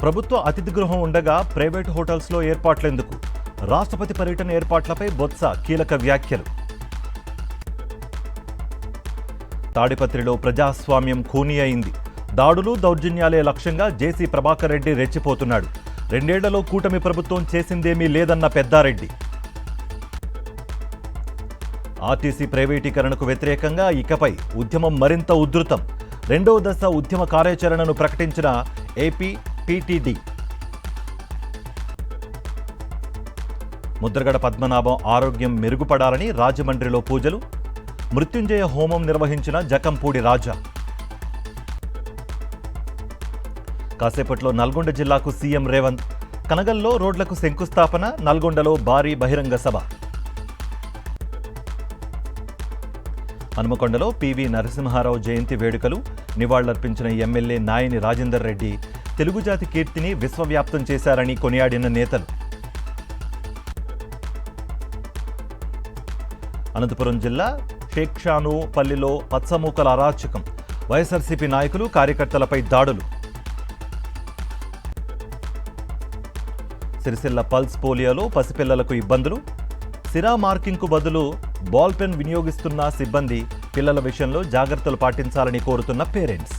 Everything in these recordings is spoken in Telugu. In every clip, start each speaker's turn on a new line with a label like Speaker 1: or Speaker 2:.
Speaker 1: ప్రభుత్వ అతిథి గృహం ఉండగా ప్రైవేట్ హోటల్స్లో ఏర్పాట్లెందుకు? రాష్ట్రపతి పర్యటన ఏర్పాట్లపై బొత్స కీలక వ్యాఖ్యలు. తాడిపత్రిలో ప్రజాస్వామ్యం ఖూనీ అయింది. దాడులు దౌర్జన్యాలే లక్ష్యంగా జేసీ ప్రభాకర్ రెడ్డి రెచ్చిపోతున్నాడు. 2 ఏళ్లలో కూటమి ప్రభుత్వం చేసిందేమీ లేదన్న పెద్దారెడ్డి. ఆర్టీసీ ప్రైవేటీకరణకు వ్యతిరేకంగా ఇకపై ఉద్యమం మరింత ఉధృతం. 2వ దశ ఉద్యమ కార్యాచరణను ప్రకటించిన ఏపీ పీటీడీ. ముద్రగడ పద్మనాభం ఆరోగ్యం మెరుగుపడాలని రాజమండ్రిలో పూజలు. మృత్యుంజయ హోమం నిర్వహించిన జకంపూడి రాజా. కాసేపట్లో నల్గొండ జిల్లాకు సీఎం రేవంత్. కనగల్లో రోడ్లకు శంకుస్థాపన, నల్గొండలో భారీ బహిరంగ సభ. హనుమకొండలో పివి నరసింహారావు జయంతి వేడుకలు. నివాళులర్పించిన ఎమ్మెల్యే నాయని రాజేందర్ రెడ్డి తెలుగు జాతి కీర్తిని విశ్వవ్యాప్తం చేశారని కొనియాడిన నేతలు. అనంతపురం జిల్లా షేక్షాను పల్లిలో పచ్చమూకల అరాచకం. వైఎస్ఆర్సీపీ నాయకులు కార్యకర్తలపై దాడులు. సిరిసిల్ల పల్స్ పోలియోలో పసిపిల్లలకు ఇబ్బందులు. సిరా మార్కింగ్కు బదులు బాల్ పెన్ వినియోగిస్తున్న సిబ్బంది. పిల్లల విషయంలో జాగ్రత్తలు పాటించాలని కోరుతున్న పేరెంట్స్.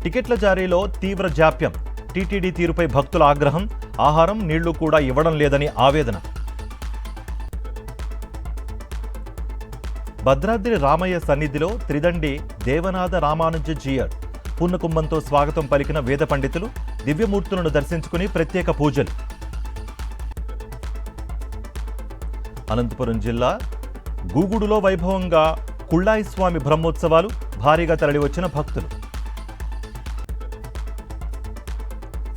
Speaker 1: టికెట్ల జారీలో తీవ్ర జాప్యం. టీటీడీ తీరుపై భక్తుల ఆగ్రహం. ఆహారం, నీళ్లు కూడా ఇవ్వడం లేదని ఆవేదన. భద్రాద్రి రామయ్య సన్నిధిలో త్రిదండి దేవనాథ రామానుజీయర్ పూర్ణకుంభంతో స్వాగతం పలికిన వేద పండితులు. దివ్యమూర్తులను దర్శించుకుని ప్రత్యేక పూజలు. అనంతపురం జిల్లా గూగుడులో వైభవంగా కుళ్ళాయి స్వామి బ్రహ్మోత్సవాలు. భారీగా తరలివచ్చిన భక్తులు.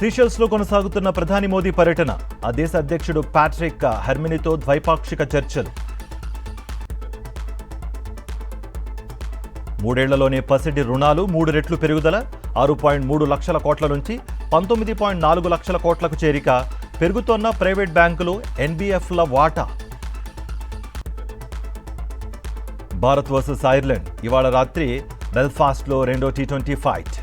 Speaker 1: సీషెల్స్లో కొనసాగుతున్న ప్రధాని మోదీ పర్యటన. ఆ దేశ అధ్యక్షుడు ప్యాట్రిక్ హెర్మినీతో ద్వైపాక్షిక చర్చలు. 3 ఏళ్లలోనే పసిడి రుణాలు 3 రెట్లు పెరుగుదల. 6.3 లక్షల కోట్ల నుంచి 19.4 లక్షల కోట్లకు చేరిక. పెరుగుతోన్న ప్రైవేట్ బ్యాంకులు, ఎన్బీఎఫ్ల వాటా. భారత్ వర్సెస్ ఐర్లాండ్ ఇవాళ రాత్రి బెల్ఫాస్ట్లో 2వ T20 ఫైట్.